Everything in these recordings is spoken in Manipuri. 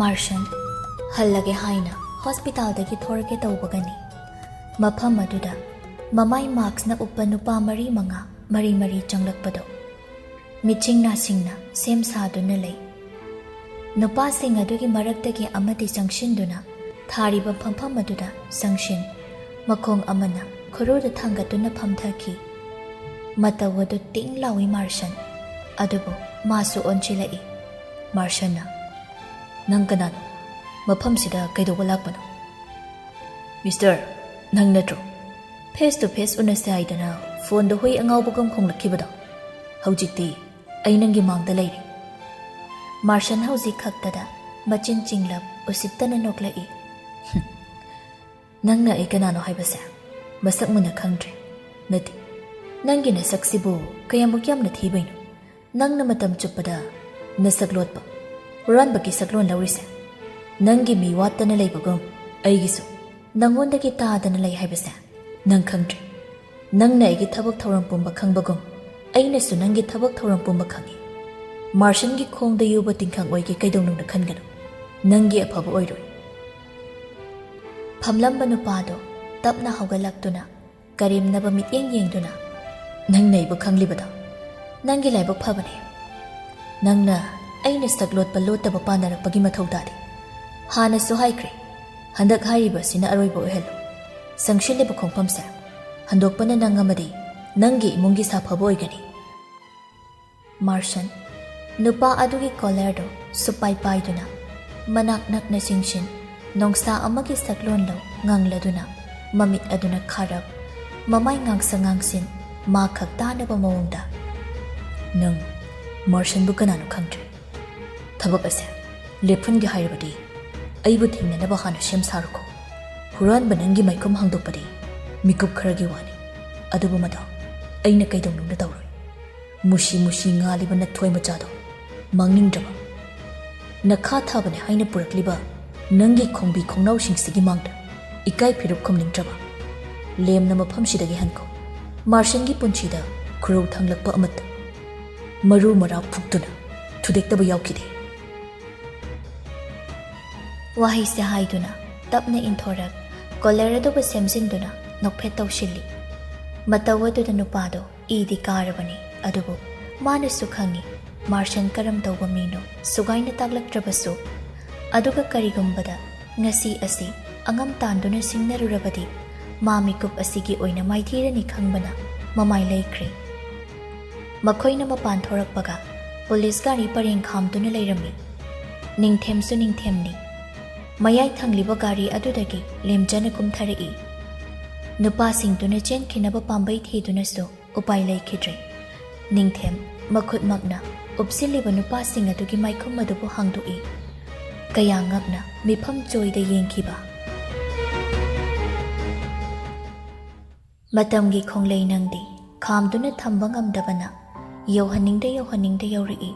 Martian hallage haina hospital dagi thorage tawbagani mafam aduda mamai marks na uppa nupa mari mari changlakpado miching na singna sem saduna lay nupa sing adugi maraktagi amati sangsinduna thariba phampham aduda sangshin makong amana khoroda thangatuna phamthaki matawadu ting lawi Martian adubo masu onchilai Martian na nang kanano mafamsida kaidoba lakpano Mister nang natro face to face unase aidana phone do hoi angawbagam khonglakibada haujikti ai nangi mangda leiri Martian hauji khaktada machin chinglap usittana noklai nangna ai kanano haibase masak muna khangdre nati nangi na saksibu kayamuk yamna thibaino nangna matam chuppada nasak lotpa Run baki saklon lawrise nangi mi watana leibagum aigisu nangondagi taadana lei haibase nang khangdre nangna aigi thabak thauram pumba khangbagum aina su nangi thabak thauram pumba khangi Martian gi khongda yuba tingkhang oigi kaidonung na khanganu nangi afaba oiroi phamlamba nupado tapna hawgalaktuna karimnaba mityeng yengduna nang naiba khanglibada nangi laibak phabane nangna aina saklot palotaba panarakpagi mathau tari hana su haikre handak hairiba sina aroiba ohelo sangshiliba khongpamse handokpana nangamadi nangi imungi saphaba oigani Martian nupa adugi collardo supai paiduna manak nakna singshin nongsa amagi saklon lo ngangladuna mamit aduna kharap mamai ngangsa ngangsin ma khaktanaba mawongda nang Martian bu kanano khangdre Thabak ase lepfungi hairabadi aibu thingnanaba hana shem saruko huran banangi maikom hangdokpadi mikup kharagi wani adubu mada aina kaidonungna tawroi mushi ngaliba nathoi machado mangningdraba nakha thabane haina purakliba nangi khongbi khongnaw singsigi mangda ikai phirup khomningdraba lemna mafamsidagi hanko Martian gi punchida khurau thanglakpa amat maru mara phuktuna thudektaba yaukide Wahi se haiduna tapna inthorak kolerado ba semsinduna nokphe tawshili matawaduna nupado idi karabani adubu mana sukhangi Martian karam tawba mino sugaina taglaktrabasu aduga karigumbada ngasi asi angam tanduna singnarurabadi mamikup asigi oina maithirani khangbana mamai laikre makhoina mapan thorakpaga police gari pareng khamduna leirami ningthemsu ningthemni Mayai thangliba gari adudagi lemjana kumtharei nupa singduna chenkhinaba pambai thiduna so upai laikhidre ningthem makhut magna upsiliba nupa sing adugi maikhum adubu hangdoi kaya ngakna mifam choida yengkhiba matamgi khonglei nangdi khamduna thamba ngamdabana yauhaningda yaurei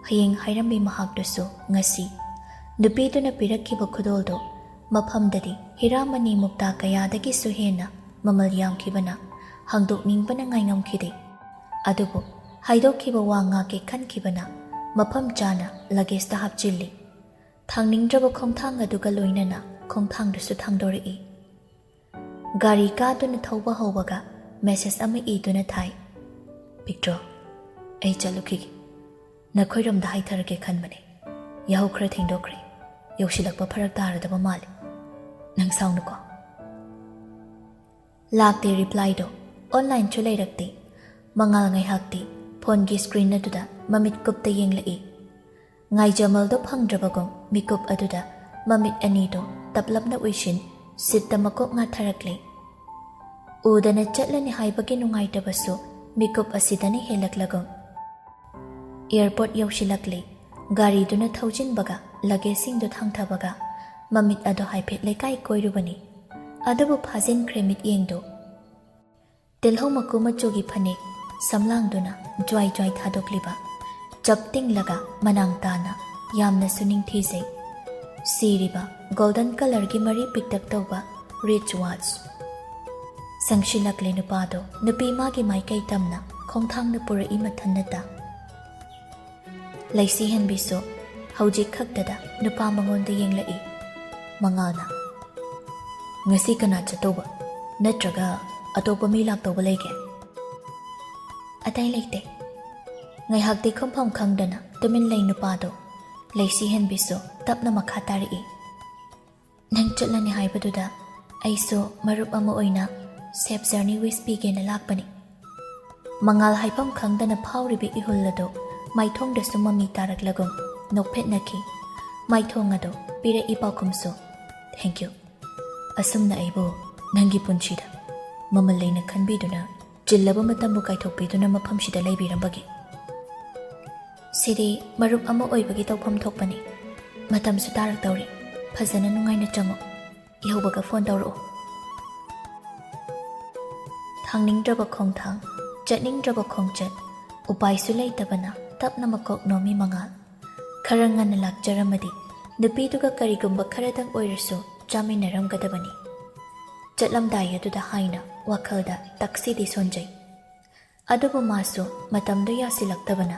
hayeng hairambi mahakdusu ngasi Nupiduna pirakkiba khudoldo mafamdadi hiramani mukta kayadagi suhena mamal yamkhibana hangdokningbana ngaingamkhide adubu haidokkiba wa ngake khankhibana mafam chana luggage ta hapchilli thangningdraba khongthang aduga loinana khongthangdusu thangdorei gari kaduna thauba hawbaga message ama iduna thai picture ai chalukhi nakhoiramda haitharage khanbane yahu khra thingdokre Yoshilakpa parak taradaba mali nang saungnuko lakte reply do online chulai rakte mangal ngai hakti phone gi screen aduda mamit kupta yenglai ngai jamal do phangdrabagom mikup aduda mamit ani do taplapna uishin sittamakok nga tharakle udana chatlani haibagi nungai tabasu mikup asidani helaklagom airport yoshilakle gari duna thaujin baga luggage do thangthabaga mamit ado haiphet lekai koirubani adubu phajin kremit yengdo telho makuma chogi phane samlangduna joy thadokliba chapting laga manang tana yamna suning thise siriba golden color gi mari piktak tawba rich watch sangshilakle nupado nupi magi maikai tamna khongthang na pura imathanata laisi henbiso ꯍꯧꯖꯤꯛ ꯈꯛꯇꯗ ꯅꯨꯄꯥ ꯃꯉꯣꯟꯗ ꯌꯦꯡꯂꯛꯏ꯫ ꯃꯉꯥꯜꯅ ꯉꯁꯤ ꯀꯅꯥ ꯆꯠꯇꯧꯕ ꯅꯠꯇ꯭ꯔꯒ ꯑꯇꯣꯞꯄ ꯃꯤ ꯂꯥꯛꯇꯧꯕ ꯂꯩꯒꯦ? ꯑꯇꯩ ꯂꯩꯇꯦ꯫ ꯉꯥꯏꯍꯥꯛꯇꯤ ꯈꯨꯝꯐꯝ ꯈꯪꯗꯅ ꯇꯨꯃꯤꯟ ꯂꯩ ꯅꯨꯄꯥꯗꯣ ꯂꯩꯁꯤꯍꯦꯟꯕꯤꯁꯨ ꯇꯞꯅ ꯃꯈꯥ ꯇꯥꯔꯛꯏ꯫ ꯅꯪ ꯆꯠꯂꯅꯤ ꯍꯥꯏꯕꯗꯨꯗ ꯑꯩꯁꯨ ꯃꯔꯨꯞ ꯑꯃ ꯑꯣꯏꯅ ꯁꯦꯐ ꯖꯔꯅꯤ ꯋꯤꯁ ꯄꯤꯒꯦꯅ ꯂꯥꯛꯄꯅꯤ꯫ ꯃꯉꯥꯜ ꯍꯥꯏꯐꯝ ꯈꯪꯗꯅ ꯐꯥꯎꯔꯤꯕ ꯏꯍꯨꯜ ꯑꯗꯣ ꯃꯥꯏꯊꯣꯡꯗꯁꯨ ꯃꯃꯤ ꯇꯥꯔꯛꯂꯒꯨꯝ ꯅꯣꯛꯐꯦꯠꯅꯈꯤ꯫ ꯃꯥꯏꯊꯣꯡ ꯑꯗꯣ ꯄꯤꯔꯛꯏ ꯄꯥꯎꯈꯨꯝꯁꯨ ꯊꯦꯡꯛꯌꯨ꯫ ꯑꯁꯨꯝꯅ ꯑꯩꯕꯨ ꯅꯪꯒꯤ ꯄꯨꯟꯁꯤꯗ ꯃꯃꯜ ꯂꯩꯅ ꯈꯟꯕꯤꯗꯨꯅ ꯆꯤꯜꯂꯕ ꯃꯇꯝꯕꯨ ꯀꯥꯏꯊꯣꯛꯄꯤꯗꯨꯅ ꯃꯐꯝꯁꯤꯗ ꯂꯩꯕꯤꯔꯝꯕꯒꯤ꯫ ꯁꯤꯗꯤ ꯃꯔꯨꯞ ꯑꯃ ꯑꯣꯏꯕꯒꯤ ꯇꯧꯐꯝ ꯊꯣꯛꯄꯅꯤ꯫ ꯃꯇꯝꯁꯨ ꯇꯥꯔꯛꯇꯧꯔꯤ꯫ ꯐꯖꯅ ꯅꯨꯡꯉꯥꯏꯅ ꯆꯪꯉꯨ꯫ ꯌꯧꯕꯒ ꯐꯣꯟ ꯇꯧꯔꯛꯑꯣ꯫ ꯊꯥꯡꯅꯤꯡꯗ꯭ꯔꯕ ꯈꯣꯡꯊꯥꯡ, ꯆꯠꯅꯤꯡꯗ꯭ꯔꯕ ꯈꯣꯡꯆꯠ, ꯎꯄꯥꯏꯁꯨ ꯂꯩꯇꯕꯅ ꯇꯞꯅ ꯃꯀꯣꯛ ꯅꯣꯝꯃꯤ ꯃꯉꯥꯜ꯫ ꯈꯔ ꯉꯟꯅ ꯂꯥꯛꯆꯔꯝꯃꯗꯤ ꯅꯨꯄꯤꯗꯨꯒ ꯀꯔꯤꯒꯨꯝꯕ ꯈꯔꯗꯪ ꯑꯣꯏꯔꯁꯨ ꯆꯥꯃꯤꯟꯅꯔꯝꯒꯗꯕꯅꯤ꯫ ꯆꯠꯂꯝꯗꯥꯏ ꯑꯗꯨꯗ ꯍꯥꯏꯅ ꯋꯥꯈꯜꯗ ꯇꯛꯁꯤꯗꯤ ꯁꯣꯟꯖꯩ꯫ ꯑꯗꯨꯕꯨ ꯃꯥꯁꯨ ꯃꯇꯝꯗꯨ ꯌꯥꯁꯤꯜꯂꯛꯇꯕꯅ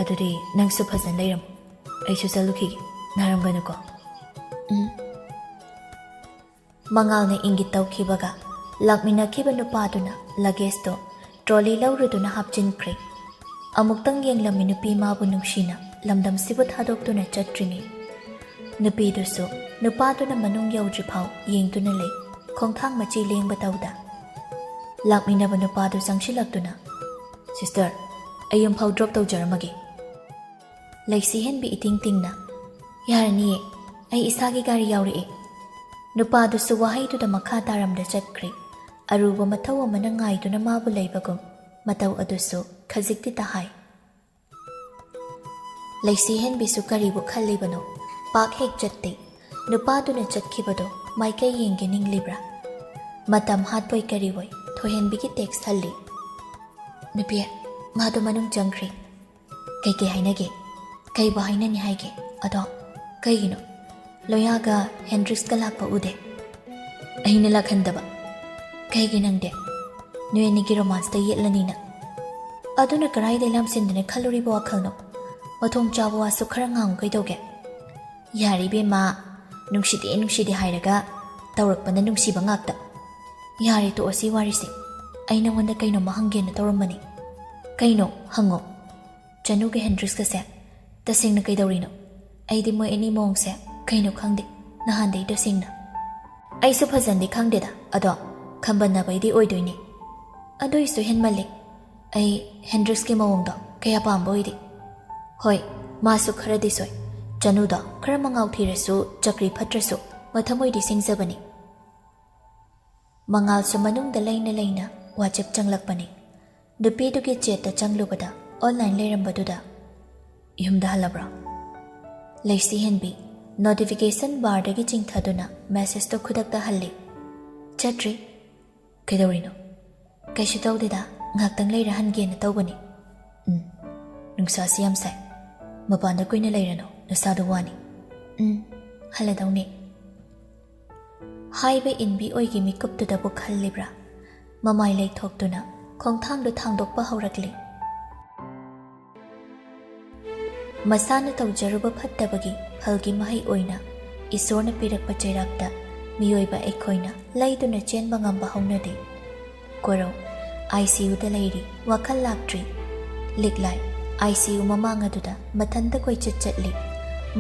ꯑꯗꯨꯗꯤ ꯅꯪꯁꯨ ꯐꯖꯅ ꯂꯩꯔꯝꯃꯨ, ꯑꯩꯁꯨ ꯆꯠꯂꯨꯈꯤꯒꯦ, ꯅꯥꯔꯝꯒꯅꯨꯀꯣ꯫ ꯃꯉꯥꯜꯅ ꯏꯪꯒꯤꯠ ꯇꯧꯈꯤꯕꯒ ꯂꯥꯛꯃꯤꯟꯅꯈꯤꯕ ꯅꯨꯄꯥꯗꯨꯅ ꯂꯒꯦꯖꯇꯣ ꯇ꯭ꯔꯣꯂꯤ ꯂꯧꯔꯨꯗꯨꯅ ꯍꯥꯞꯆꯤꯟꯈ꯭ꯔꯦ꯫ ꯑꯃꯨꯛꯇꯪ ꯌꯦꯡꯂꯝꯃꯤ ꯅꯨꯄꯤ ꯃꯥꯕꯨ ꯅꯨꯡꯁꯤꯅ ꯂꯝꯗꯝꯁꯤꯕꯨ ꯊꯥꯗꯣꯛꯇꯨꯅ ꯆꯠꯇ꯭ꯔꯤꯉꯩ꯫ ꯅꯨꯄꯤꯗꯨꯁꯨ ꯅꯨꯄꯥꯗꯨꯅ ꯃꯅꯨꯡ ꯌꯧꯗ꯭ꯔꯤꯐꯥꯎ ꯌꯦꯡꯗꯨꯅ ꯂꯩ, ꯈꯣꯡꯊꯥꯡ ꯃꯆꯤ ꯂꯦꯡꯕ ꯇꯧꯗ꯫ ꯂꯥꯛꯃꯤꯟꯅꯕ ꯅꯨꯄꯥꯗꯨ ꯆꯪꯁꯤꯜꯂꯛꯇꯨꯅ ꯁꯤꯁꯇꯔ, ꯑꯩ ꯌꯨꯝꯐꯥꯎ ꯗ꯭ꯔꯣꯞ ꯇꯧꯖꯔꯝꯃꯒꯦ꯫ ꯂꯩꯁꯤꯍꯦꯟꯕꯤ ꯏꯇꯤꯡ ꯇꯤꯡꯅ ꯌꯥꯔꯅꯤꯌꯦ, ꯑꯩ ꯏꯁꯥꯒꯤ ꯒꯥꯔꯤ ꯌꯥꯎꯔꯛꯑꯦ꯫ ꯅꯨꯄꯥꯗꯨꯁꯨ ꯋꯥꯍꯩꯗꯨꯗ ꯃꯈꯥ ꯇꯥꯔꯝꯗ ꯆꯠꯈ꯭ꯔꯦ꯫ ꯑꯔꯨꯕ ꯃꯊꯧ ꯑꯃꯅ ꯉꯥꯏꯗꯨꯅ ꯃꯥꯕꯨ ꯂꯩꯕꯒꯨꯝ ꯃꯇꯧ ꯑꯗꯨꯁꯨ ꯈꯖꯤꯛꯇꯤ ꯇꯥꯍꯥꯏ꯫ ꯂꯩꯁꯤꯍꯦꯟꯕꯤꯁꯨ ꯀꯔꯤꯕꯨ ꯈꯜꯂꯤꯕꯅꯣ ꯄꯥꯛ ꯍꯦꯛ ꯆꯠꯇꯦ꯫ ꯅꯨꯄꯥꯗꯨꯅ ꯆꯠꯈꯤꯕꯗꯣ ꯃꯥꯏꯀꯩ ꯌꯦꯡꯒꯦ ꯅꯤꯡꯂꯤꯕ꯭ꯔꯥ? ꯃꯇꯝ ꯍꯥꯠꯄꯣꯏ ꯀꯔꯤꯕꯣꯏ ꯊꯣꯏꯍꯦꯟꯕꯤꯒꯤ ꯇꯦꯛꯁ ꯍꯜꯂꯤ꯫ ꯅꯨꯄꯤ, ꯃꯥꯗꯣ ꯃꯅꯨꯡ ꯆꯪꯈ꯭ꯔꯦ꯫ ꯀꯩꯀꯩ ꯍꯥꯏꯅꯒꯦ? ꯀꯩꯕꯨ ꯍꯥꯏꯅꯅꯤ ꯍꯥꯏꯒꯦ? ꯑꯗꯣ ꯀꯩꯒꯤꯅꯣ ꯂꯣꯌꯥꯒ ꯍꯦꯟꯗ꯭ꯔꯤꯛꯁꯀ ꯂꯥꯛꯄ ꯎꯗꯦ? ꯑꯩꯅ ꯂꯥꯛꯍꯟꯗꯕ? ꯀꯩꯒꯤ ꯅꯪꯗꯦ? ꯅꯣꯏ ꯑꯅꯤꯒꯤ ꯔꯣꯃꯥꯟꯁꯇ ꯌꯦꯠꯂꯅꯤꯅ꯫ ꯑꯗꯨꯅ ꯀꯔꯥꯏꯗꯩ ꯂꯥꯝꯁꯤꯟꯗꯨꯅ ꯈꯜꯂꯨꯔꯤꯕ ꯋꯥꯈꯜꯅꯣ? ꯃꯊꯣꯡ ꯆꯥꯕ ꯋꯥꯁꯨ ꯈꯔ ꯉꯥꯡꯉꯨ ꯀꯩꯗꯧꯒꯦ? ꯌꯥꯔꯤꯕꯦꯝꯃ, ꯅꯨꯡꯁꯤꯗꯦ ꯅꯨꯡꯁꯤꯗꯦ ꯍꯥꯏꯔꯒ ꯇꯧꯔꯛꯄꯅ ꯅꯨꯡꯁꯤꯕ ꯉꯥꯛꯇ꯫ ꯌꯥꯔꯦ ꯇꯣꯛꯑꯁꯤ ꯋꯥꯔꯤꯁꯦ꯫ ꯑꯩ ꯅꯉꯣꯟꯗ ꯀꯩꯅꯣꯝꯃ ꯍꯪꯒꯦꯅ ꯇꯧꯔꯝꯕꯅꯤ꯫ ꯀꯩꯅꯣ? ꯍꯪꯉꯣ꯫ ꯆꯅꯨꯒ ꯍꯦꯟꯗ꯭ꯔꯤꯛꯁꯀꯁꯦ ꯇꯁꯦꯡꯅ ꯀꯩꯗꯧꯔꯤꯅꯣ? ꯑꯩꯗꯤ ꯃꯣꯏ ꯑꯅꯤ ꯃꯑꯣꯡꯁꯦ ꯀꯩꯅꯣ ꯈꯪꯗꯦ ꯅꯍꯥꯟꯗꯩ ꯇꯁꯦꯡꯅ꯫ ꯑꯩꯁꯨ ꯐꯖꯅꯗꯤ ꯈꯪꯗꯦꯗ, ꯑꯗꯣ ꯈꯝꯕꯟꯅꯕꯩꯗꯤ ꯑꯣꯏꯗꯣꯏꯅꯤ꯫ ꯑꯗꯨꯏꯁꯨ ꯍꯦꯟꯃꯜꯂꯤ꯫ ꯑꯩ ꯍꯦꯟꯗ꯭ꯔꯤꯛꯁꯀꯤ ꯃꯑꯣꯡꯗꯣ ꯀꯌꯥ ꯄꯥꯝꯕ ꯑꯣꯏꯗꯦ꯫ ꯍꯣꯏ, ꯃꯥꯁꯨ ꯈꯔꯗꯤ ꯁꯣꯏ꯫ ꯆꯅꯨꯗꯣ ꯈꯔ ꯃꯉꯥꯎ ꯊꯤꯔꯁꯨ ꯆꯀ꯭ꯔꯤ ꯐꯠꯇ꯭ꯔꯁꯨ ꯃꯊꯃꯣꯏꯗꯤ ꯁꯤꯡꯖꯕꯅꯤ꯫ ꯃꯉꯥꯜꯁꯨ ꯃꯅꯨꯡꯗ ꯂꯩꯅ ꯂꯩꯅ ꯋꯥꯆꯦꯞ ꯆꯪꯂꯛꯄꯅꯤ꯫ ꯅꯨꯄꯤꯗꯨꯒꯤ ꯆꯦꯠꯇ ꯆꯪꯂꯨꯕꯗ ꯑꯣꯟꯂꯥꯏꯟ ꯂꯩꯔꯝꯕꯗꯨꯗ ꯌꯨꯝꯗ ꯍꯜꯂꯕ꯭ꯔꯣ? ꯂꯩꯁꯤꯍꯦꯟꯕꯤ ꯅꯣꯇꯤꯐꯤꯀꯦꯁꯟ ꯕꯥꯔꯗꯒꯤ ꯆꯤꯡꯊꯗꯨꯅ ꯃꯦꯁꯦꯖꯇꯣ ꯈꯨꯗꯛꯇ ꯍꯜꯂꯤ꯫ ꯆꯠꯇ꯭ꯔꯤ꯫ ꯀꯩꯗꯧꯔꯤꯅꯣ? ꯀꯩꯁꯨ ꯇꯧꯗꯦꯗ, ꯉꯥꯛꯇꯪ ꯂꯩꯔ ꯍꯟꯒꯦꯅ ꯇꯧꯕꯅꯤ꯫ ꯅꯨꯡꯁꯥꯁꯤ ꯌꯥꯝ ꯁꯥꯏ, ꯃꯄꯥꯟꯗ ꯀꯨꯏꯅ ꯂꯩꯔꯅꯣ, ꯅꯁꯥꯗꯣ ꯋꯥꯅꯤ꯫ ꯍꯜꯂꯗꯧꯅꯤ꯫ ꯍꯥꯏꯕ ꯏꯟꯕꯤ ꯑꯣꯏꯒꯤ ꯃꯤꯀꯨꯞꯇꯨꯗꯕꯨ ꯈꯜꯂꯤꯕ꯭ꯔꯥ? ꯃꯃꯥꯏ ꯂꯩꯊꯣꯛꯇꯨꯅ ꯈꯣꯡꯊꯥꯡꯗꯨ ꯊꯥꯡꯗꯣꯛꯄ ꯍꯧꯔꯛꯂꯤ꯫ ꯃꯁꯥꯅ ꯇꯧꯖꯔꯨꯕ ꯐꯠꯇꯕꯒꯤ ꯐꯜꯒꯤ ꯃꯍꯩ ꯑꯣꯏꯅ ꯏꯁꯣꯔꯅ ꯄꯤꯔꯛꯄ ꯆꯩꯔꯥꯛꯇ ꯃꯤꯑꯣꯏꯕ ꯑꯩꯈꯣꯏꯅ ꯂꯩꯗꯨꯅ ꯆꯦꯟꯕ ꯉꯝꯕ ꯍꯧꯅꯗꯦ꯫ ꯀꯣꯔꯧ ICUꯗ ꯂꯩꯔꯤ, ꯋꯥꯈꯜ ꯂꯥꯛꯇ꯭ꯔꯤ꯫ ꯂꯤꯛꯂꯥꯏ ICU ꯃꯃꯥꯡ ꯑꯗꯨꯗ ꯃꯊꯟꯇ ꯀꯣꯏꯆꯠ ꯆꯠꯂꯤ꯫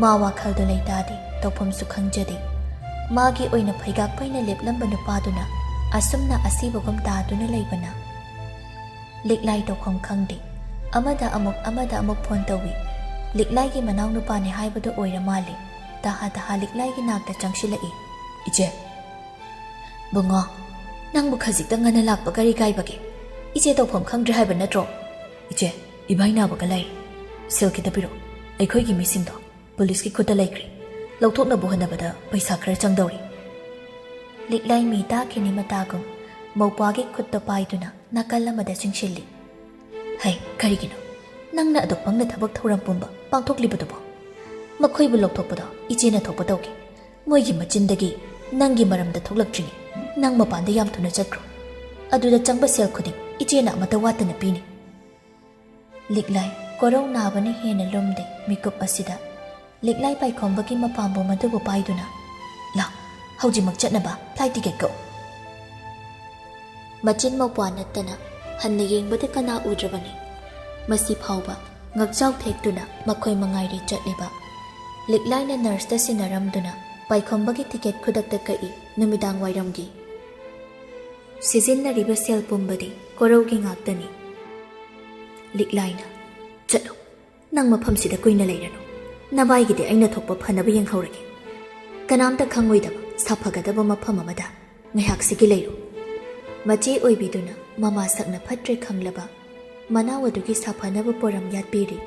ꯃꯥ ꯋꯥꯈꯜꯗꯨ ꯂꯩꯇꯥꯗꯦ, ꯇꯧꯐꯝꯁꯨ ꯈꯪꯖꯗꯦ꯫ ꯃꯥꯒꯤ ꯑꯣꯏꯅ ꯐꯩꯒꯥꯛ ꯐꯩꯅ ꯂꯦꯞꯂꯝꯕ ꯅꯨꯄꯥꯗꯨꯅ ꯑꯁꯨꯝꯅ ꯑꯁꯤꯕꯒꯨꯝ ꯇꯥꯗꯨꯅ ꯂꯩꯕꯅ ꯂꯤꯛꯂꯥꯏ ꯇꯧꯐꯝ ꯈꯪꯗꯦ꯫ ꯑꯃꯗ ꯑꯃꯨꯛ ꯐꯣꯟ ꯇꯧꯏ꯫ ꯂꯤꯛꯂꯥꯏꯒꯤ ꯃꯅꯥꯎ ꯅꯨꯄꯥꯅꯦ ꯍꯥꯏꯕꯗꯨ ꯑꯣꯏꯔ ꯃꯥꯜꯂꯤ꯫ ꯇꯍꯥ ꯂꯤꯛꯂꯥꯏꯒꯤ ꯅꯥꯛꯇ ꯆꯪꯁꯤꯜꯂꯛꯏ꯫ ꯏꯆꯦ꯫ ꯕꯨꯡꯉꯣ, ꯅꯪꯕꯨ ꯈꯖꯤꯛꯇ ꯉꯟꯅ ꯂꯥꯛꯄ ꯀꯔꯤ ꯀꯥꯏꯕꯒꯦ? ꯏꯆꯦ ꯇꯧꯐꯝ ꯈꯪꯗ꯭ꯔꯦ ꯍꯥꯏꯕ ꯅꯠꯇ꯭ꯔꯣ? ꯏꯆꯦ, ꯏꯕꯥꯏ ꯅꯥꯕꯒ ꯂꯩꯔꯤ, ꯁꯦꯜ ꯈꯤꯇ ꯄꯤꯔꯛꯑꯣ꯫ ꯑꯩꯈꯣꯏꯒꯤ ꯃꯤꯁꯤꯡꯗꯣ ꯄꯨꯂꯤꯁꯀꯤ ꯈꯨꯠꯇ ꯂꯩꯈ꯭ꯔꯦ, ꯂꯧꯊꯣꯛꯅꯕ ꯍꯣꯠꯅꯕꯗ ꯄꯩꯁꯥ ꯈꯔ ꯆꯪꯗꯧꯔꯤ꯫ ꯂꯤꯛꯂꯥꯏ ꯃꯤ ꯇꯥꯈꯤꯅꯤ ꯃꯇꯥꯒꯨꯝ ꯃꯧꯄ꯭ꯋꯥꯒꯤ ꯈꯨꯠꯇ ꯄꯥꯏꯗꯨꯅ ꯅꯥꯀꯜ ꯑꯃꯗ ꯆꯤꯡꯁꯤꯜꯂꯤ꯫ ꯍꯩ, ꯀꯔꯤꯒꯤꯅꯣ ꯅꯪꯅ ꯑꯗꯨꯛ ꯄꯪꯅ ꯊꯕꯛ ꯊꯧꯔꯝ ꯄꯨꯝꯕ ꯄꯥꯡꯊꯣꯛꯂꯤꯕꯗꯨꯕꯣ? ꯃꯈꯣꯏꯕꯨ ꯂꯧꯊꯣꯛꯄꯗꯣ ꯏꯆꯦꯅ ꯊꯣꯛꯄ ꯇꯧꯒꯦ꯫ ꯃꯣꯏꯒꯤ ꯃꯆꯤꯟꯗꯒꯤ ꯅꯪꯒꯤ ꯃꯔꯝꯗ ꯊꯣꯛꯂꯛꯇ꯭ꯔꯤꯉꯩ ꯅꯪ ꯃꯄꯥꯟꯗ ꯌꯥꯝ ꯊꯨꯅ ꯆꯠꯈ꯭ꯔꯣ꯫ ꯑꯗꯨꯗ ꯆꯪꯕ ꯁꯦꯜ ꯈꯨꯗꯤꯡ ꯏꯆꯦꯅ ꯑꯃꯠꯇ ꯋꯥꯠꯇꯅ ꯄꯤꯅꯤ꯫ ꯂꯤꯛꯂꯥꯏ ꯀꯣꯔꯧ ꯅꯥꯕꯅ ꯍꯦꯟꯅ ꯂꯨꯝꯗꯦ ꯃꯤꯀꯨꯞ ꯑꯁꯤꯗ꯫ ꯂꯤꯛꯂꯥꯏ ꯄꯥꯏꯈꯣꯝꯕꯒꯤ ꯃꯄꯥꯝꯕꯣ ꯃꯗꯨꯕꯨ ꯄꯥꯏꯗꯨꯅ ꯂꯥ ꯍꯧꯖꯤꯛꯃꯛ ꯆꯠꯅꯕ ꯐ꯭ꯂꯥꯏꯠ ꯇꯤꯀꯦꯠ ꯀꯛꯎ ꯃꯆꯤꯟ ꯃꯧꯄ꯭ꯋꯥ ꯅꯠꯇꯅ ꯍꯟꯅ ꯌꯦꯡꯕꯗ ꯀꯅꯥ ꯎꯗ꯭ꯔꯕꯅꯤ ꯃꯁꯤ ꯐꯥꯎꯕ ꯉꯛꯆꯥꯎ ꯊꯦꯛꯇꯨꯅ ꯃꯈꯣꯏ ꯃꯉꯥꯏꯔꯦ ꯆꯠꯂꯤꯕ ꯂꯤꯛꯂꯥꯏꯅ ꯅꯔꯁꯇ ꯁꯤꯟꯅꯔꯝꯗꯨꯅ ꯄꯥꯏꯈꯣꯝꯕꯒꯤ ꯇꯤꯀꯦꯠ ꯈꯨꯗꯛꯇ ꯀꯛꯏ ꯅꯨꯃꯤꯗꯥꯡ ꯋꯥꯏꯔꯝꯒꯤ ꯁꯤꯖꯤꯟꯅꯔꯤꯕ ꯁꯦꯜ ꯄꯨꯝꯕꯗꯤ ꯀꯣꯔꯧꯒꯤ ꯉꯥꯛꯇꯅꯤ ꯂꯤꯛꯂꯥꯏꯅ ꯆꯠꯂꯣ ꯅꯪ ꯃꯐꯝꯁꯤꯗ ꯀꯨꯏꯅ ꯂꯩꯔꯅꯨ ꯅꯕꯥꯏꯒꯤꯗꯤ ꯑꯩꯅ ꯊꯣꯛꯄ ꯐꯅꯕ ꯌꯦꯡꯍꯧꯔꯒꯦ ꯀꯅꯥꯝꯇ ꯈꯪꯉꯣꯏꯗꯕ ꯁꯥꯐꯒꯗꯕ ꯃꯐꯝ ꯑꯃꯗ ꯉꯥꯏꯍꯥꯛꯁꯤꯒꯤ ꯂꯩꯔꯨ ꯃꯆꯦ ꯑꯣꯏꯕꯤꯗꯨꯅ ꯃꯃꯥ ꯁꯛꯅ ꯐꯠꯇ꯭ꯔꯦ ꯈꯪꯂꯕ ꯃꯅꯥꯎ ꯑꯗꯨꯒꯤ ꯁꯥꯐꯅꯕ ꯄꯣꯔꯝ ꯌꯥꯠꯄꯤꯔꯤ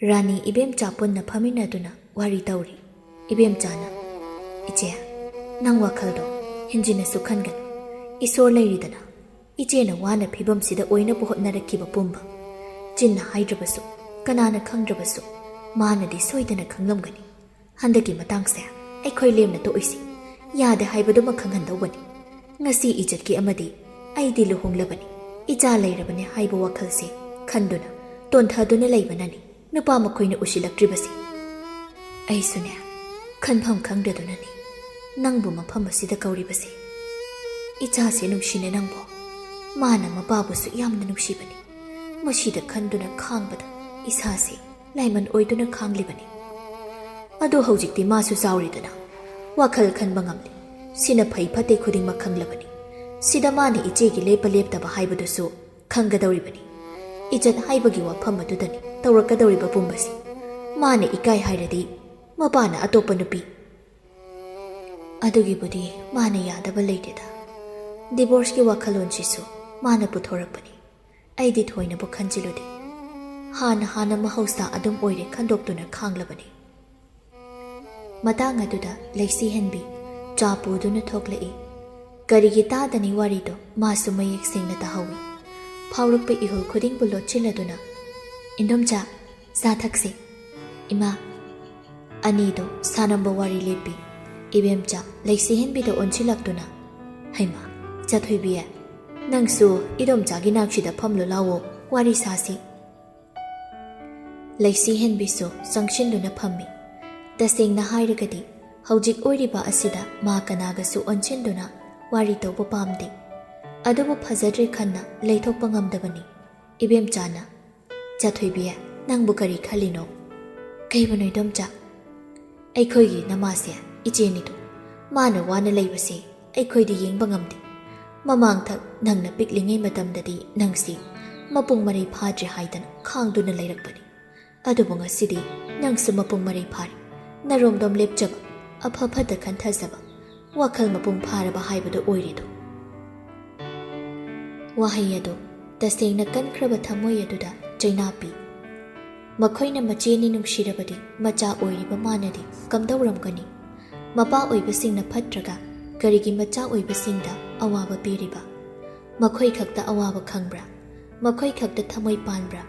ꯔꯥꯅꯤ ꯏꯕꯦꯝꯆꯥ ꯄꯨꯟꯅ ꯐꯝꯃꯤꯟꯅꯗꯨꯅ ꯋꯥꯔꯤ ꯇꯧꯔꯤ ꯏꯕꯦꯝꯆꯥꯅ ꯏꯆꯦ ꯅꯪ ꯋꯥꯈꯜꯗꯣ ꯍꯦꯟꯖꯤꯟꯅꯁꯨ ꯈꯟꯒꯅꯨ ꯏꯁꯣꯔ ꯂꯩꯔꯤꯗꯅ ꯏꯆꯦꯅ ꯋꯥꯅ ꯐꯤꯕꯝꯁꯤꯗ ꯑꯣꯏꯅꯕ ꯍꯣꯠꯅꯔꯛꯈꯤꯕ ꯄꯨꯝꯕ ꯆꯤꯟꯅ ꯍꯥꯏꯗ꯭ꯔꯕꯁꯨ ꯀꯅꯥꯅ ꯈꯪꯗ꯭ꯔꯕꯁꯨ ꯃꯥꯅꯗꯤ ꯁꯣꯏꯗꯅ ꯈꯪꯂꯝꯒꯅꯤ ꯍꯟꯗꯛꯀꯤ ꯃꯇꯥꯡꯁꯦ ꯑꯩꯈꯣꯏ ꯂꯦꯝꯅ ꯇꯣꯛꯏꯁꯤ ꯌꯥꯗꯦ ꯍꯥꯏꯕꯗꯨꯃ ꯈꯪꯍꯟꯗꯧꯕꯅꯤ ꯉꯁꯤ ꯏꯖꯠꯀꯤ ꯑꯃꯗꯤ ꯑꯩꯗꯤ ꯂꯨꯍꯣꯡꯂꯕꯅꯤ ꯏꯆꯥ ꯂꯩꯔꯕꯅꯤ ꯍꯥꯏꯕ ꯋꯥꯈꯜꯁꯦ ꯈꯟꯗꯨꯅ ꯇꯣꯟꯊꯗꯨꯅ ꯂꯩꯕꯅꯅꯤ ꯅꯨꯄꯥ ꯃꯈꯣꯏꯅ ꯎꯁꯤꯜꯂꯛꯇ꯭ꯔꯤꯕꯁꯤ ꯑꯩꯁꯨꯅꯦ ꯈꯟꯐꯝ ꯈꯪꯗꯗꯨꯅꯅꯤ ꯅꯪꯕꯨ ꯃꯐꯝ ꯑꯁꯤꯗ ꯀꯧꯔꯤꯕꯁꯤ ꯏꯆꯥꯁꯦ ꯅꯨꯡꯁꯤꯅꯦ ꯅꯪꯕꯨ ꯃꯥꯅ ꯃꯄꯥꯕꯨꯁꯨ ꯌꯥꯝꯅ ꯅꯨꯡꯁꯤꯕꯅꯤ ꯃꯁꯤꯗ ꯈꯟꯗꯨꯅ ꯈꯥꯡꯕꯗ ꯏꯁꯥꯁꯦ ꯂꯥꯏꯃꯟ ꯑꯣꯏꯗꯨꯅ ꯈꯥꯡꯂꯤꯕꯅꯤ ꯑꯗꯣ ꯍꯧꯖꯤꯛꯇꯤ ꯃꯥꯁꯨ ꯆꯥꯎꯔꯤꯗꯅ ꯋꯥꯈꯜ ꯈꯟꯕ ꯉꯝꯂꯤ ꯁꯤꯅ ꯐꯩ ꯐꯠꯇꯦ ꯈꯨꯗꯤꯡꯃꯛ ꯈꯪꯂꯕꯅꯤ ꯁꯤꯗ ꯃꯥꯅ ꯏꯆꯦꯒꯤ ꯂꯦꯞꯄ ꯂꯦꯞꯇꯕ ꯍꯥꯏꯕꯗꯨꯁꯨ ꯈꯪꯒꯗꯧꯔꯤꯕꯅꯤ ꯏꯖꯠ ꯍꯥꯏꯕꯒꯤ ꯋꯥꯐꯝ ꯑꯗꯨꯗꯅꯤ ꯇꯧꯔꯛꯀꯗꯧꯔꯤꯕ ꯄꯨꯝꯕꯁꯤ ꯃꯥꯅ ꯏꯀꯥꯏ ꯍꯥꯏꯔꯗꯤ ꯃꯄꯥꯅ ꯑꯇꯣꯞꯄ ꯅꯨꯄꯤ ꯑꯗꯨꯒꯤꯕꯨꯗꯤ ꯃꯥꯅ ꯌꯥꯗꯕ ꯂꯩꯇꯦꯗ ꯗꯤꯚꯣꯔꯁꯀꯤ ꯋꯥꯈꯜꯂꯣꯟꯁꯤꯁꯨ ꯃꯥꯅ ꯄꯨꯊꯣꯔꯛꯄꯅꯤ ꯑꯩꯗꯤ ꯊꯣꯏꯅꯕꯨ ꯈꯟꯖꯤꯜꯂꯨꯗꯦ ꯍꯥꯟꯅ ꯃꯍꯧꯁꯥ ꯑꯗꯨꯝ ꯑꯣꯏꯔꯦ ꯈꯟꯗꯣꯛꯇꯨꯅ ꯈꯥꯡꯂꯕꯅꯤ ꯃꯇꯥꯡ ꯑꯗꯨꯗ ꯂꯩꯁꯤꯍꯟꯕꯤ ꯆꯥ ꯄꯨꯗꯨꯅ ꯊꯣꯛꯂꯛꯏ ꯀꯔꯤꯒꯤ ꯇꯥꯗꯅꯤ ꯋꯥꯔꯤꯗꯣ ꯃꯥꯁꯨ ꯃꯌꯦꯛ ꯁꯦꯡꯅ ꯇꯥꯍꯧꯏ ꯐꯥꯎꯔꯛꯄ ꯏꯍꯨꯜ ꯈꯨꯗꯤꯡꯕꯨ ꯂꯣꯠꯁꯤꯜꯂꯗꯨꯅ ꯏꯟꯗꯣꯝꯆꯥ ꯆꯥ ꯊꯛꯁꯤ ꯏꯃꯥ ꯑꯅꯤꯗꯣ ꯁꯥꯅꯝꯕ ꯋꯥꯔꯤ ꯂꯦꯞꯄꯤ ꯏꯕꯦꯝꯆꯥ ꯂꯩꯁꯤꯍꯟꯕꯤꯗ ꯑꯣꯟꯁꯤꯜꯂꯛꯇꯨꯅ ꯍꯩꯃꯥ ꯆꯥꯊꯣꯏꯕꯤ ꯅꯪꯁꯨ ꯏꯗꯣꯝꯆꯥꯒꯤ ꯅꯥꯛꯁꯤꯗ ꯐꯝꯂꯨ ꯂꯥꯎꯋꯣ ꯋꯥꯔꯤ ꯁꯥꯁꯤ ꯂꯩꯁꯤꯍꯟꯕꯤꯁꯨ ꯆꯪꯁꯤꯟꯗꯨꯅ ꯐꯝꯃꯤ ꯇꯁꯦꯡꯅ ꯍꯥꯏꯔꯒꯗꯤ ꯍꯧꯖꯤꯛ ꯑꯣꯏꯔꯤꯕ ꯑꯁꯤꯗ ꯃꯥ ꯀꯅꯥꯒꯁꯨ ꯑꯣꯟꯁꯤꯟꯗꯨꯅ ꯋꯥꯔꯤ ꯇꯧꯕ ꯄꯥꯝꯗꯦ ꯑꯗꯨꯕꯨ ꯐꯖꯗ꯭ꯔꯦ ꯈꯟꯅ ꯂꯩꯊꯣꯛꯄ ꯉꯝꯗꯕꯅꯤ ꯏꯕꯦꯝꯆꯥꯅ ꯆꯥꯊꯣꯏꯕꯤ ꯅꯪꯕꯨ ꯀꯔꯤ ꯈꯜꯂꯤꯅꯣ ꯀꯩꯕꯨꯅꯣ ꯏꯗꯣꯝꯆꯥ ꯑꯩꯈꯣꯏꯒꯤ ꯅꯃꯥꯁꯦ ꯏꯆꯦꯅꯤꯗꯣ ꯃꯥꯅ ꯋꯥꯅ ꯂꯩꯕꯁꯦ ꯑꯩꯈꯣꯏꯗꯤ ꯌꯦꯡꯕ ꯉꯝꯗꯦ ꯃꯃꯥꯡꯊꯛ ꯅꯪꯅ ꯄꯤꯛꯂꯤꯉꯩ ꯃꯇꯝꯗꯗꯤ ꯅꯪꯁꯤ ꯃꯄꯨꯡ ꯃꯔꯩ ꯐꯥꯗ꯭ꯔꯦ ꯍꯥꯏꯗꯅ ꯈꯥꯡꯗꯨꯅ ꯂꯩꯔꯛꯄꯅꯤ ꯑꯗꯨꯕꯨ ꯉꯁꯤꯗꯤ ꯅꯪꯁꯨ ꯃꯄꯨꯡ ꯃꯔꯩ ꯐꯥꯔꯤ ꯅꯔꯣꯝꯗꯣꯝ ꯂꯦꯞꯆꯕ ꯑꯐ ꯐꯠꯇ ꯈꯟꯊꯖꯕ ꯋꯥꯈꯜ ꯃꯄꯨꯡ ꯐꯥꯔꯕ ꯍꯥꯏꯕꯗꯨ ꯑꯣꯏꯔꯤꯗꯣ ꯋꯥꯍꯩ ꯑꯗꯨ ꯇꯁꯦꯡꯅ ꯀꯟꯈ꯭ꯔꯕ ꯊꯃꯣꯏ ꯑꯗꯨꯗ ꯆꯩꯅꯥ ꯄꯤ ꯃꯈꯣꯏꯅ ꯃꯆꯦꯅꯤ ꯅꯨꯡꯁꯤꯔꯕꯗꯤ ꯃꯆꯥ ꯑꯣꯏꯔꯤꯕ ꯃꯥꯅꯗꯤ ꯀꯝꯗꯧꯔꯝꯒꯅꯤ ꯃꯄꯥ ꯑꯣꯏꯕꯁꯤꯡꯅ ꯐꯠꯇ꯭ꯔꯒ ꯀꯔꯤꯒꯤ ꯃꯆꯥ ꯑꯣꯏꯕꯁꯤꯡꯗ ꯑꯋꯥꯕ ꯄꯤꯔꯤꯕ ꯃꯈꯣꯏ ꯈꯛꯇ ꯑꯋꯥꯕ ꯈꯪꯕ꯭ꯔꯥ ꯃꯈꯣꯏ ꯈꯛꯇ ꯊꯃꯣꯏ ꯄꯥꯟꯕ꯭ꯔꯥ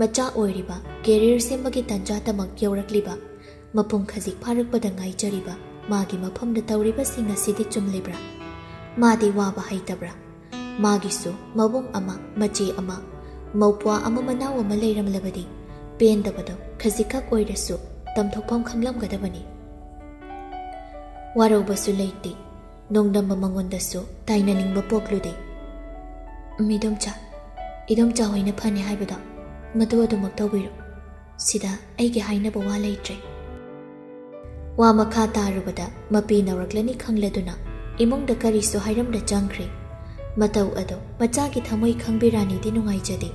ꯃꯆꯥ ꯑꯣꯏꯔꯤꯕ ꯀꯦꯔꯤꯌꯔ ꯁꯦꯝꯕꯒꯤ ꯇꯟꯖꯥꯗꯃꯛ ꯌꯧꯔꯛꯂꯤꯕ ꯃꯄꯨꯡ ꯈꯖꯤꯛ ꯐꯥꯔꯛꯄꯗ ꯉꯥꯏꯖꯔꯤꯕ ꯃꯥꯒꯤ ꯃꯐꯝꯗ ꯇꯧꯔꯤꯕꯁꯤꯡ ꯑꯁꯤꯗꯤ ꯆꯨꯝꯂꯤꯕ꯭ꯔꯥ ꯃꯥꯗꯤ ꯋꯥꯕ ꯍꯩꯇꯕ꯭ꯔꯥ ꯃꯥꯒꯤꯁꯨ ꯃꯕꯨꯡ ꯑꯃ ꯃꯆꯦ ꯑꯃ ꯃꯧꯄ꯭ꯋꯥ ꯑꯃ ꯃꯅꯥꯎ ꯑꯃ ꯂꯩꯔꯝꯂꯕꯗꯤ ꯄꯦꯟꯗꯕꯗꯣ ꯈꯖꯤꯛꯈꯛ ꯑꯣꯏꯔꯁꯨ ꯇꯝꯊꯣꯛꯐꯝ ꯈꯪꯂꯝꯒꯗꯕꯅꯤ ꯋꯥꯔꯧꯕꯁꯨ ꯂꯩꯇꯦ ꯅꯣꯡꯗꯝꯕ ꯃꯉꯣꯟꯗꯁꯨ ꯇꯥꯏꯅꯅꯤꯡꯕ ꯄꯣꯛꯂꯨꯗꯦ ꯏꯗꯣꯝꯆꯥ ꯍꯣꯏꯅ ꯐꯅꯤ ꯍꯥꯏꯕꯗꯣ ꯃꯗꯨ ꯑꯗꯨꯃꯛ ꯇꯧꯕꯤꯔꯣ ꯁꯤꯗ ꯑꯩꯒꯤ ꯍꯥꯏꯅꯕ ꯋꯥ ꯂꯩꯇ꯭ꯔꯦ ꯋꯥ ꯃꯈꯥ ꯇꯥꯔꯨꯕꯗ ꯃꯄꯤ ꯅꯧꯔꯛꯂꯅꯤ ꯈꯪꯂꯗꯨꯅ ꯏꯃꯨꯡꯗ ꯀꯔꯤꯁꯨ ꯍꯥꯏꯔꯝꯗ ꯆꯪꯈ꯭ꯔꯦ ꯃꯇꯧ ꯑꯗꯣ ꯃꯆꯥꯒꯤ ꯊꯃꯣꯏ ꯈꯪꯕꯤꯔꯥꯅꯤꯗꯤ ꯅꯨꯡꯉꯥꯏꯖꯗꯦ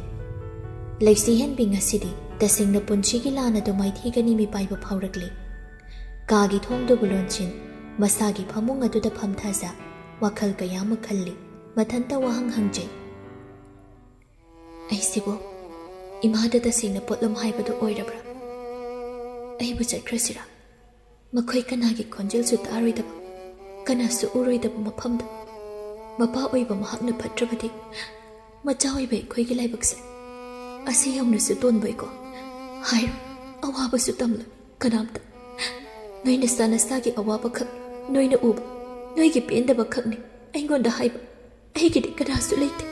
ꯂꯩꯁꯤꯍꯟꯕꯤ ꯉꯁꯤꯗꯤ ꯇꯁꯦꯡꯅ ꯄꯨꯟꯁꯤꯒꯤ ꯂꯥꯟ ꯑꯗꯨ ꯃꯥꯏꯊꯤꯒꯅꯤ ꯃꯤꯄꯥꯏꯕ ꯐꯥꯎꯔꯛꯂꯤ ꯀꯥꯒꯤ ꯊꯣꯡꯗꯨꯕꯨ ꯂꯣꯟꯁꯤꯟ ꯃꯁꯥꯒꯤ ꯐꯃꯨꯡ ꯑꯗꯨꯗ ꯐꯝꯊꯖ ꯋꯥꯈꯜ ꯀꯌꯥ ꯑꯃ ꯈꯜꯂꯤ ꯃꯊꯟꯇ ꯋꯥꯍꯪ ꯍꯪꯖꯩ ꯑꯩꯁꯤꯕꯨ ꯏꯃꯥꯗ ꯇꯁꯦꯡꯅ ꯄꯣꯠꯂꯨꯝ ꯍꯥꯏꯕꯗꯨ ꯑꯣꯏꯔꯕ꯭ꯔꯥ ꯑꯩꯕꯨ ꯆꯠꯈ꯭ꯔꯁꯤꯔꯥ ꯃꯈꯣꯏ ꯀꯅꯥꯒꯤ ꯈꯣꯟꯖꯦꯜꯁꯨ ꯇꯥꯔꯣꯏꯗꯕ ꯀꯅꯥꯁꯨ ꯎꯔꯣꯏꯗꯕ ꯃꯐꯝꯗ ꯃꯄꯥ ꯑꯣꯏꯕ ꯃꯍꯥꯛꯅ ꯐꯠꯇ꯭ꯔꯕꯗꯤ ꯃꯆꯥ ꯑꯣꯏꯕ ꯑꯩꯈꯣꯏꯒꯤ ꯂꯥꯏꯕꯛꯁꯦ ꯑꯁꯤ ꯌꯧꯅꯁꯨ ꯇꯣꯟꯕꯣꯏꯀꯣ ꯍꯥꯏꯔꯣ ꯑꯋꯥꯕꯁꯨ ꯇꯝꯂꯣꯏ ꯀꯅꯥꯝꯇ ꯅꯣꯏ ꯅꯁꯥ ꯅꯁꯥꯒꯤ ꯑꯋꯥꯕ ꯈꯛ ꯅꯣꯏꯅ ꯎꯕ ꯅꯣꯏꯒꯤ ꯄꯦꯟꯗꯕ ꯈꯛꯅꯤ ꯑꯩꯉꯣꯟꯗ ꯍꯥꯏꯕ ꯑꯩꯒꯤꯗꯤ ꯀꯅꯥꯁꯨ ꯂꯩꯇꯦ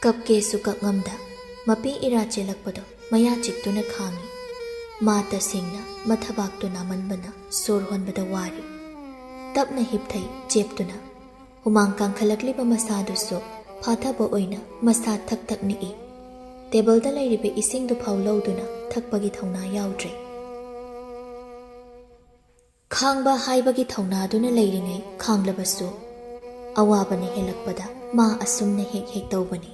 ꯀꯞꯀꯦꯁꯨ ꯀꯞꯉꯝꯗ Mapi ira chelakpado maya chiktuna khangi. Ma tasengna mathabaktu namanbana sor honbada wari. Tapna hipthai cheptuna. Humang kangkhalakliba masaduso phathaba oina masa thak thak ni I. Table da lairibe ising du phau lauduna thakpagi thauna yaudre. Khangba haibagi thauna duna lairingai khanglabasu. Awabani helakpada ma asumna hek tawbani.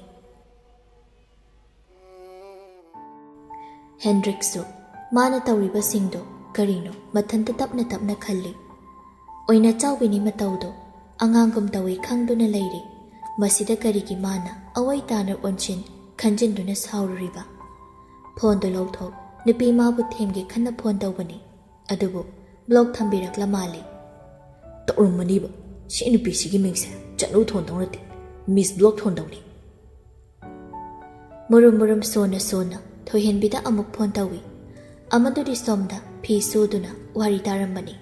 Hendriksu mana tawriba singdo karino mathanta tapna khalli. Oina chawbini matawdo angangum tawi khangduna lairi. Masida karigi mana awai tana onchin khanjinduna saururiba. Phone do lawthok nupi mabu themge khanna phone tawbani. Adubu block thambirakla mali. Tawrumaniba si nupi sigi mingse chanu thon tawrati miss block thon tawni. Murum sona thohenbida amuk phone tawi. Amadudi somda phi suduna wari tarambani.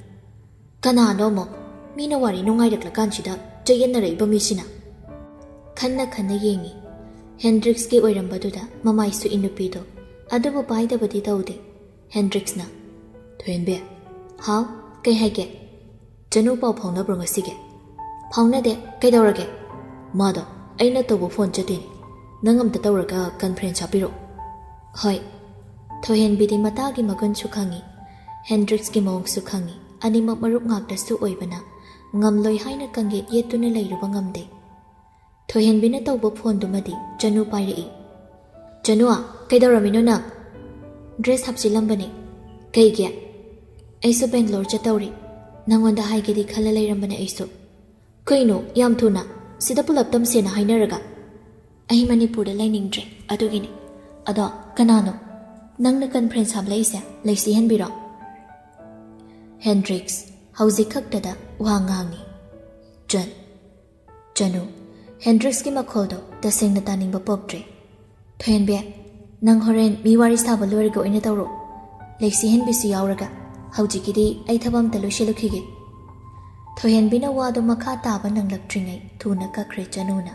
Kanano mo mina wari nungairakla kanchida jayenna iba misina. Khanna yengi. Hendrix ki oirambaduda mamaisu inupido. Adubu paidabadi tawde. Hendrix na. Thohenbe. How? Kay haige. Janu pau phaunabro ngasige. Phaunade kay dawrage. Mado aina tawbo phone chatini. Nangamta tawraga conference hapiro. Hoi. Thohenbidi matagi magun sukhangi. Hendrix ki maung sukhangi. Animak marup ngakda su oibana. Ngamloi haina kanget yetuna layruba ngamde. Thohenbina tawbo phone dumadi Janu pairi. Janua kay dawramino na. Dress hapsilambani. Kay gya. Aiso Bangalore chatawri. Nangonda haigedi khala lairambane aiso. Kaino yam thuna sida pulap tamsena hainaraga. Ahi Manipurda lainingdre adugini. Ado kanano nangna conference hablaise laisi henbiro. Hendrix hauzik khaktada wangangi. Janu Hendrix ki makholdo tasengna taningba popdre. Thohenbe nang horen miwari saba loirga oina tawro. Laisi henbisu yauraga. Haujikidi ai thabam talo shelukhige. Thohenbina wado makha taba nanglakdringai thuna kakre Januna.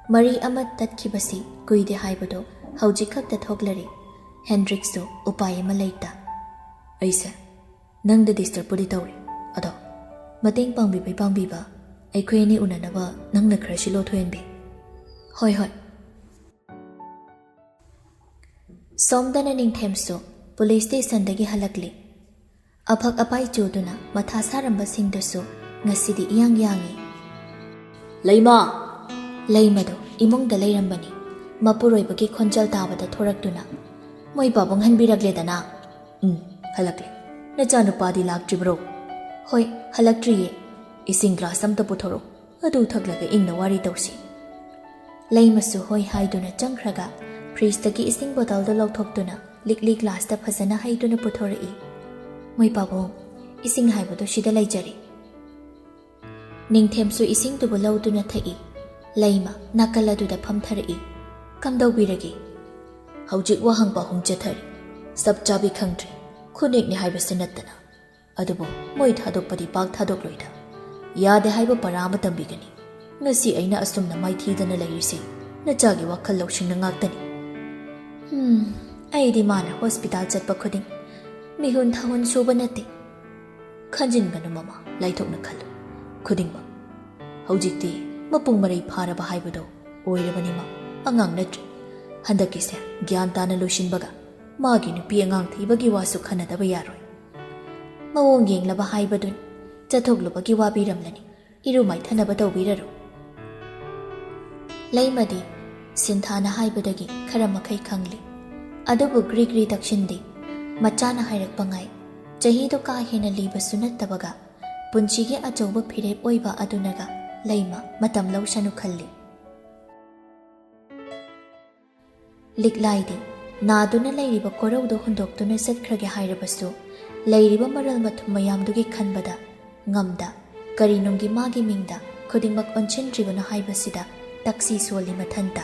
Mari amat tatkibasi kuide haibado haujik khakta thoklari. Hendrix do upay ama leita. Aise nangda disturb pudi tawri. Ado mateng pangbiba aikhoi ni unanaba nangna khara silo Thohenbe. Hoi. Somdana ningthemso police station dagi halakli. Aphak apai choduna matha saramba singdasu ngasidi iyang yangi. Leimado imongda leirambani. Mapuroibagi khonjal tabada thorakduna. Moi babong hanbirakledana. Halakle. Nachanupadi laktribro. Hoi halaktriye. Ising glass amta puthoro. Adu thaklaga ingna wari tawsi. Leimasu hoi haiduna changkhraga. Priestagi ising bottle do lawthokduna likli glass ta phasana haiduna puthori. Moi babong ising haibado shida laijari. Ningthemsu ising tubu lawduna thai. Leima nakaladuda phamthari. Kamdawbiragi. Haujik wahang pahung chathari. Sab chabi khangdri. Khunik ni haiba sinattana. Adubo moi thadokpadi pak thadokloida. Yade haiba parama tambigani. Ngasi aina asumna maithidana lairisi. Nachagi wakhal lawsingna ngaktani. Aidi mana hospital chatpa khuding. Mihun thahun suba nate. Khanjinganu mama laithokna khalu. Khudingma. Haujikti mapung marai pharaba haibado oirabanima angang natri. Handakise gyan tana losinbaga magi nupi angang thibagi wasu khanadaba yaroi. Mawong yenglaba haibadun chathoklubagi wabiramlani. Irumai thanaba tawbiraro. Leimadi sinthana haibadagi khara makai khangli. Adubu grigri takshindi machana hairakpangai chahido ka hena liba sunattabaga punchige achauba phirep oiba adunaga leima matam lawsanu khalli. Liklaidi naduna lairiba koraudo hundoktuna satkrage hairabasu lairiba maral mathum mayamdugi khanbada ngamda karinungi magi mingda khudingmak onchentribana haibasida taksi soli mathanta.